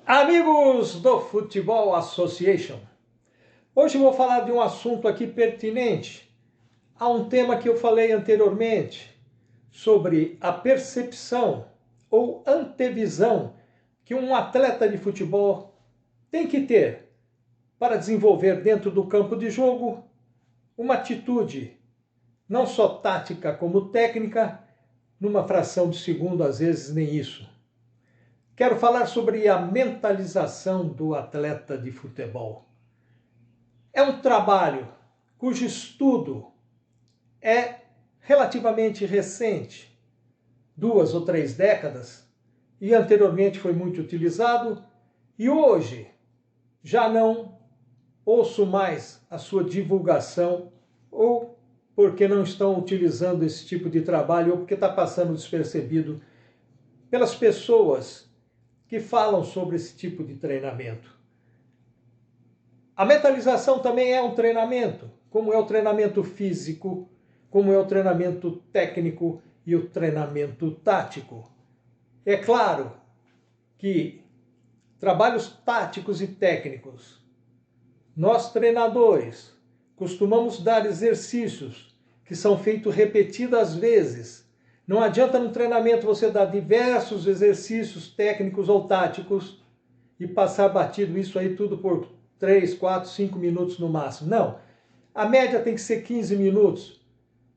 Amigos do Futebol Association, hoje vou falar de um assunto aqui pertinente a um tema que eu falei anteriormente, sobre a percepção ou antevisão que um atleta de futebol tem que ter para desenvolver dentro do campo de jogo uma atitude não só tática como técnica, numa fração de segundo, às vezes nem isso. Quero falar sobre a mentalização do atleta de futebol. É um trabalho cujo estudo é relativamente recente, 2 ou 3 décadas, e anteriormente foi muito utilizado, e hoje já não ouço mais a sua divulgação, ou porque não estão utilizando esse tipo de trabalho, ou porque está passando despercebido pelas pessoas que falam sobre esse tipo de treinamento. A mentalização também é um treinamento, como é o treinamento físico, como é o treinamento técnico e o treinamento tático. É claro que trabalhos táticos e técnicos, nós treinadores costumamos dar exercícios que são feitos repetidas vezes. Não adianta no treinamento você dar diversos exercícios técnicos ou táticos e passar batido isso aí tudo por 3, 4, 5 minutos no máximo. Não. A média tem que ser 15 minutos.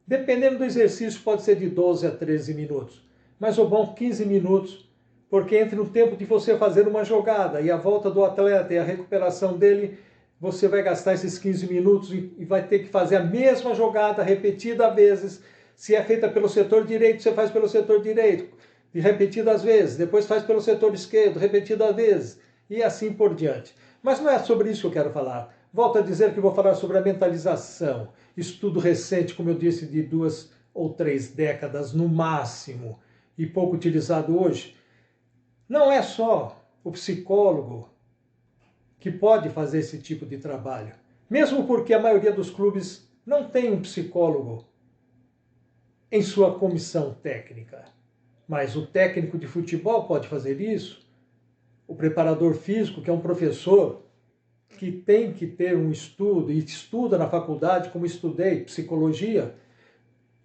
Dependendo do exercício, pode ser de 12 a 13 minutos. Mas o bom, 15 minutos, porque entre o tempo de você fazer uma jogada e a volta do atleta e a recuperação dele, você vai gastar esses 15 minutos e vai ter que fazer a mesma jogada repetida vezes. Se é feita pelo setor direito, você faz pelo setor direito, repetidas vezes. Depois faz pelo setor esquerdo, repetidas vezes. E assim por diante. Mas não é sobre isso que eu quero falar. Volto a dizer que vou falar sobre a mentalização. Estudo recente, como eu disse, de 2 ou 3 décadas no máximo, e pouco utilizado hoje. Não é só o psicólogo que pode fazer esse tipo de trabalho. Mesmo porque a maioria dos clubes não tem um psicólogo em sua comissão técnica. Mas o técnico de futebol pode fazer isso. O preparador físico, que é um professor que tem que ter um estudo, e estuda na faculdade, como estudei, psicologia,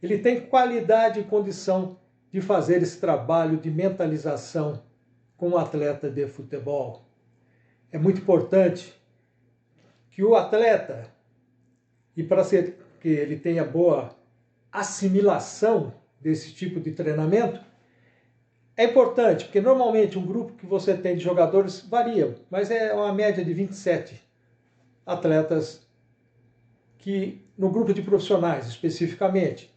ele tem qualidade e condição de fazer esse trabalho de mentalização com o atleta de futebol. É muito importante que o atleta, e para que ele tenha boa assimilação desse tipo de treinamento, é importante, porque normalmente um grupo que você tem de jogadores varia, mas é uma média de 27 atletas que, no grupo de profissionais especificamente,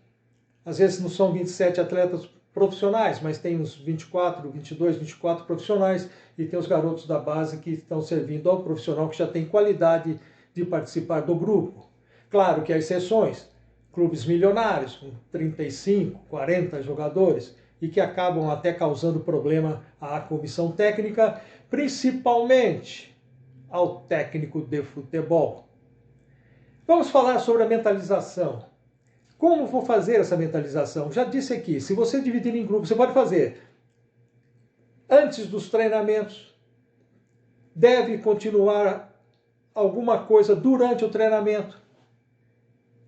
às vezes não são 27 atletas profissionais, mas tem uns 24, 22, 24 profissionais, e tem os garotos da base que estão servindo ao profissional que já tem qualidade de participar do grupo. Claro que há exceções, clubes milionários com 35, 40 jogadores, e que acabam até causando problema à comissão técnica, principalmente ao técnico de futebol. Vamos falar sobre a mentalização. Como vou fazer essa mentalização? Já disse aqui, se você dividir em grupos, você pode fazer antes dos treinamentos, deve continuar alguma coisa durante o treinamento,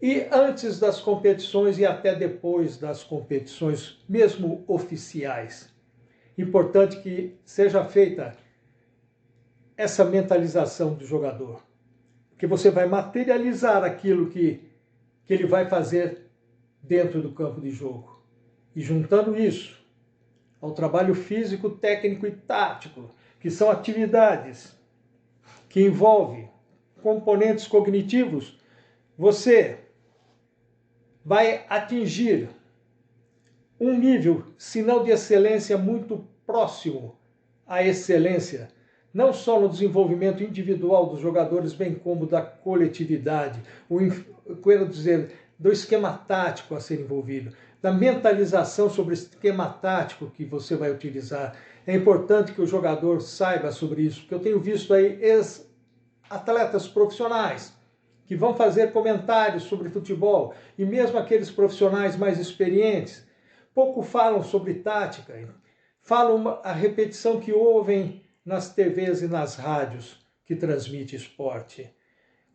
e antes das competições e até depois das competições, mesmo oficiais. Importante que seja feita essa mentalização do jogador, porque você vai materializar aquilo que ele vai fazer dentro do campo de jogo. E juntando isso ao trabalho físico, técnico e tático, que são atividades que envolvem componentes cognitivos, você vai atingir um nível, se não de excelência, muito próximo à excelência, não só no desenvolvimento individual dos jogadores, bem como da coletividade, quero dizer, do esquema tático a ser envolvido, da mentalização sobre o esquema tático que você vai utilizar. É importante que o jogador saiba sobre isso, porque eu tenho visto aí ex-atletas profissionais que vão fazer comentários sobre futebol, e mesmo aqueles profissionais mais experientes, pouco falam sobre tática, falam a repetição que ouvem nas TVs e nas rádios que transmitem esporte.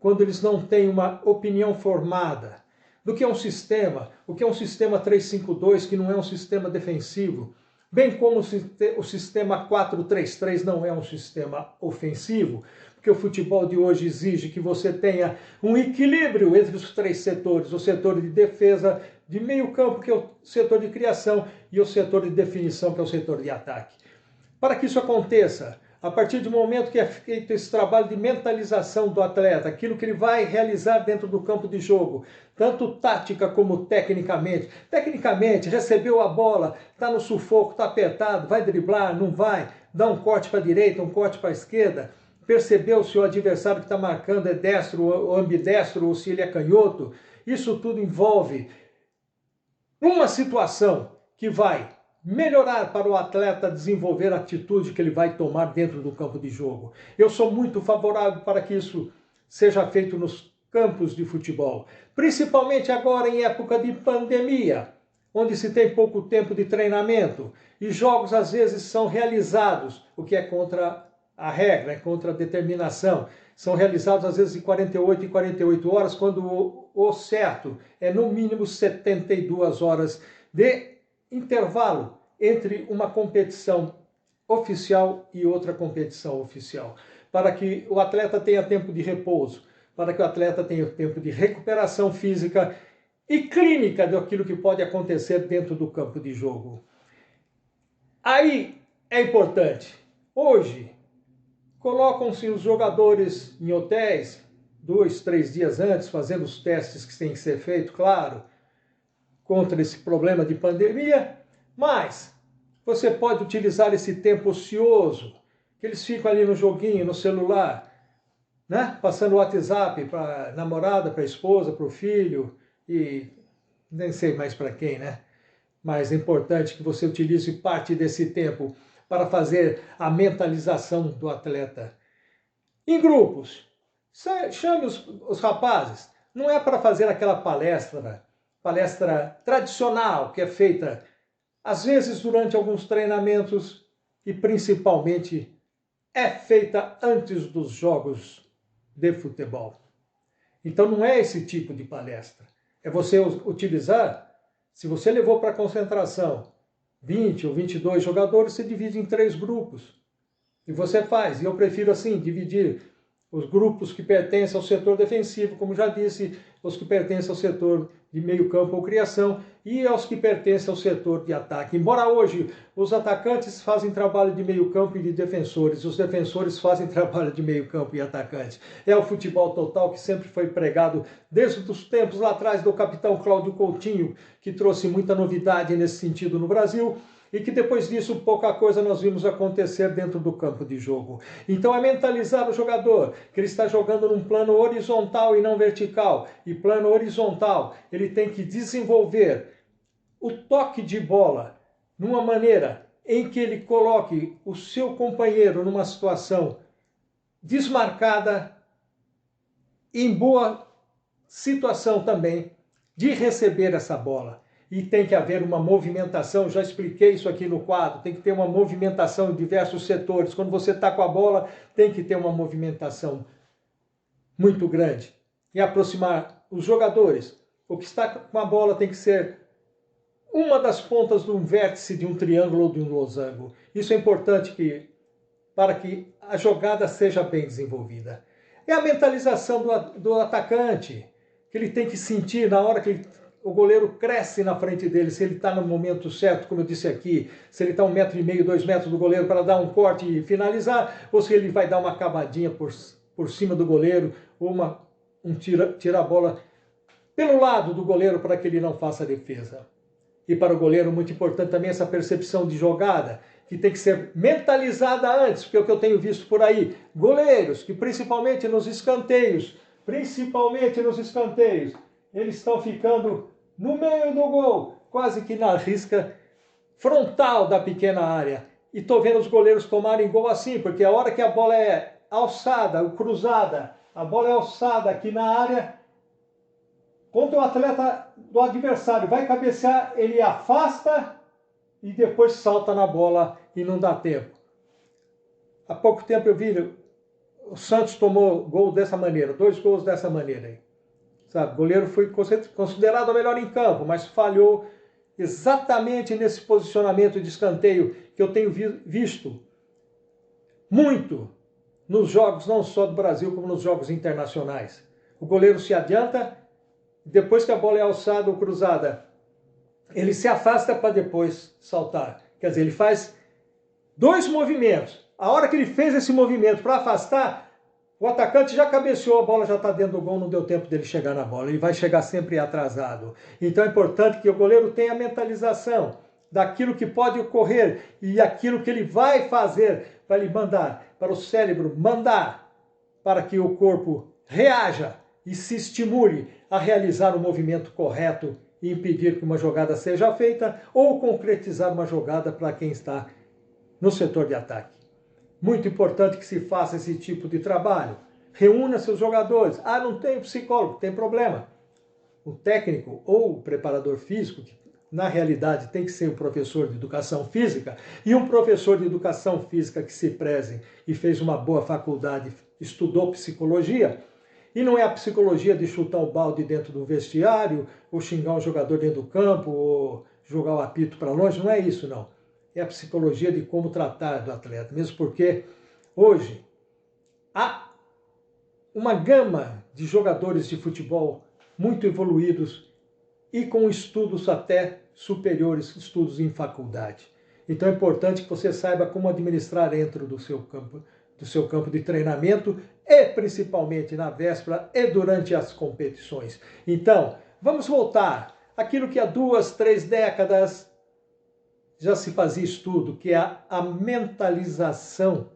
Quando eles não têm uma opinião formada do que é um sistema, o que é um sistema 3-5-2, que não é um sistema defensivo, bem como o sistema 4-3-3 não é um sistema ofensivo, porque o futebol de hoje exige que você tenha um equilíbrio entre os três setores, o setor de defesa, de meio campo, que é o setor de criação, e o setor de definição, que é o setor de ataque. Para que isso aconteça, a partir do momento que é feito esse trabalho de mentalização do atleta, aquilo que ele vai realizar dentro do campo de jogo, tanto tática como tecnicamente. Tecnicamente, recebeu a bola, está no sufoco, está apertado, vai driblar, não vai, dá um corte para a direita, um corte para a esquerda, percebeu se o adversário que está marcando é destro ou ambidestro, ou se ele é canhoto. Isso tudo envolve uma situação que vai melhorar para o atleta desenvolver a atitude que ele vai tomar dentro do campo de jogo. Eu sou muito favorável para que isso seja feito nos campos de futebol, principalmente agora em época de pandemia, onde se tem pouco tempo de treinamento e jogos às vezes são realizados, o que é contra a regra, é contra a determinação. São realizados às vezes em 48 e 48 horas, quando o certo é no mínimo 72 horas de intervalo entre uma competição oficial e outra competição oficial, para que o atleta tenha tempo de repouso, para que o atleta tenha tempo de recuperação física e clínica daquilo que pode acontecer dentro do campo de jogo. Aí é importante. Hoje, colocam-se os jogadores em hotéis 2, 3 dias antes, fazendo os testes que têm que ser feitos, claro, contra esse problema de pandemia, mas você pode utilizar esse tempo ocioso, que eles ficam ali no joguinho, no celular, né? Passando o WhatsApp para a namorada, para a esposa, para o filho, e nem sei mais para quem, né? Mas é importante que você utilize parte desse tempo para fazer a mentalização do atleta. Em grupos, chame os rapazes, não é para fazer aquela palestra tradicional que é feita às vezes durante alguns treinamentos e principalmente é feita antes dos jogos de futebol. Então não é esse tipo de palestra. É você utilizar, se você levou para a concentração 20 ou 22 jogadores, você divide em 3 grupos. E você faz, e eu prefiro assim, dividir os grupos que pertencem ao setor defensivo, como já disse, os que pertencem ao setor de meio campo ou criação e aos que pertencem ao setor de ataque. Embora hoje os atacantes fazem trabalho de meio campo e de defensores, os defensores fazem trabalho de meio campo e atacante. É o futebol total que sempre foi pregado desde os tempos lá atrás do capitão Cláudio Coutinho, que trouxe muita novidade nesse sentido no Brasil, e que depois disso pouca coisa nós vimos acontecer dentro do campo de jogo. Então é mentalizar o jogador que ele está jogando num plano horizontal e não vertical. E plano horizontal, ele tem que desenvolver o toque de bola numa maneira em que ele coloque o seu companheiro numa situação desmarcada, em boa situação também de receber essa bola. E tem que haver uma movimentação, já expliquei isso aqui no quadro, tem que ter uma movimentação em diversos setores. Quando você está com a bola, tem que ter uma movimentação muito grande. E aproximar os jogadores. O que está com a bola tem que ser uma das pontas de um vértice de um triângulo ou de um losango. Isso é importante para que a jogada seja bem desenvolvida. É a mentalização do atacante, que ele tem que sentir na hora que o goleiro cresce na frente dele, se ele está no momento certo, como eu disse aqui, se ele está 1,5 m, 2 metros do goleiro para dar um corte e finalizar, ou se ele vai dar uma cavadinha por cima do goleiro, ou tirar a bola pelo lado do goleiro para que ele não faça a defesa. E para o goleiro, muito importante também essa percepção de jogada, que tem que ser mentalizada antes, porque é o que eu tenho visto por aí, goleiros que principalmente nos escanteios, eles estão ficando no meio do gol, quase que na risca frontal da pequena área. E estou vendo os goleiros tomarem gol assim, porque a hora que a bola é alçada, cruzada, a bola é alçada aqui na área, quando o atleta do adversário vai cabecear, ele afasta e depois salta na bola e não dá tempo. Há pouco tempo eu vi o Santos tomou gol dessa maneira, 2 gols dessa maneira aí. Sabe, o goleiro foi considerado o melhor em campo, mas falhou exatamente nesse posicionamento de escanteio que eu tenho visto muito nos jogos, não só do Brasil, como nos jogos internacionais. O goleiro se adianta, depois que a bola é alçada ou cruzada, ele se afasta para depois saltar. Quer dizer, ele faz 2 movimentos. A hora que ele fez esse movimento para afastar, o atacante já cabeceou, a bola já está dentro do gol, não deu tempo dele chegar na bola. Ele vai chegar sempre atrasado. Então é importante que o goleiro tenha a mentalização daquilo que pode ocorrer e aquilo que ele vai fazer para ele mandar, para o cérebro mandar, para que o corpo reaja e se estimule a realizar o movimento correto e impedir que uma jogada seja feita ou concretizar uma jogada para quem está no setor de ataque. Muito importante que se faça esse tipo de trabalho. Reúna seus jogadores. Ah, não tem psicólogo, tem problema. O técnico ou o preparador físico, que na realidade tem que ser um professor de educação física, e um professor de educação física que se preze e fez uma boa faculdade, estudou psicologia, e não é a psicologia de chutar o balde dentro do vestiário, ou xingar um jogador dentro do campo, ou jogar o apito para longe, não é isso não. É a psicologia de como tratar do atleta, mesmo porque hoje há uma gama de jogadores de futebol muito evoluídos e com estudos até superiores, estudos em faculdade. Então é importante que você saiba como administrar dentro do seu campo de treinamento e principalmente na véspera e durante as competições. Então, vamos voltar àquilo que há 2, 3 décadas já se fazia estudo, que é a mentalização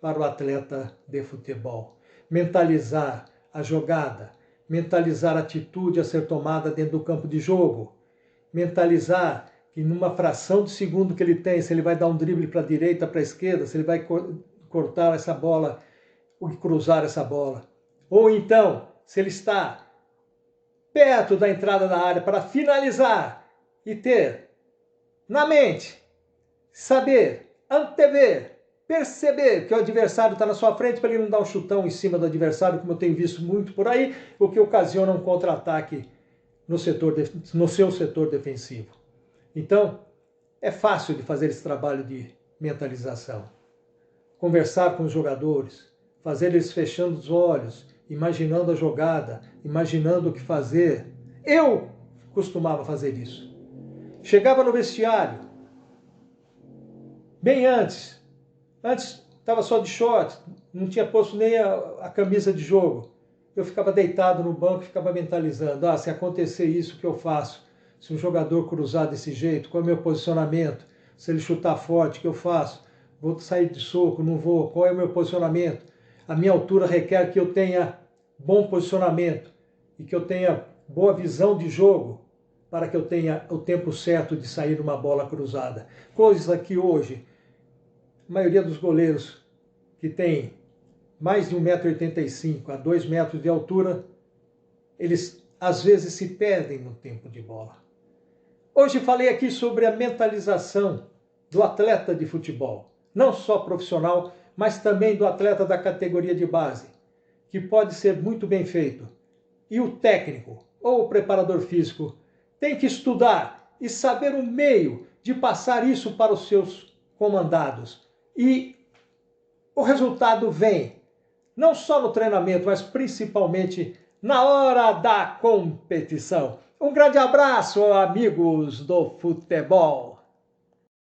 para o atleta de futebol. Mentalizar a jogada, mentalizar a atitude a ser tomada dentro do campo de jogo, mentalizar que numa fração de segundo que ele tem, se ele vai dar um drible para a direita, para a esquerda, se ele vai cortar essa bola ou cruzar essa bola. Ou então, se ele está perto da entrada da área para finalizar e ter na mente, saber, antever, perceber que o adversário está na sua frente para ele não dar um chutão em cima do adversário, como eu tenho visto muito por aí, o que ocasiona um contra-ataque no seu setor defensivo. Então, é fácil de fazer esse trabalho de mentalização. Conversar com os jogadores, fazer eles fechando os olhos, imaginando a jogada, imaginando o que fazer. Eu costumava fazer isso. Chegava no vestiário, bem antes estava só de short, não tinha posto nem a camisa de jogo. Eu ficava deitado no banco e ficava mentalizando, se acontecer isso, o que eu faço? Se um jogador cruzar desse jeito, qual é o meu posicionamento? Se ele chutar forte, o que eu faço? Vou sair de soco, não vou? Qual é o meu posicionamento? A minha altura requer que eu tenha bom posicionamento e que eu tenha boa visão de jogo, para que eu tenha o tempo certo de sair uma bola cruzada. Coisa que hoje, a maioria dos goleiros que tem mais de 1,85 m a 2 metros de altura, eles às vezes se perdem no tempo de bola. Hoje falei aqui sobre a mentalização do atleta de futebol, não só profissional, mas também do atleta da categoria de base, que pode ser muito bem feito. E o técnico ou o preparador físico tem que estudar e saber o meio de passar isso para os seus comandados. E o resultado vem, não só no treinamento, mas principalmente na hora da competição. Um grande abraço, amigos do futebol!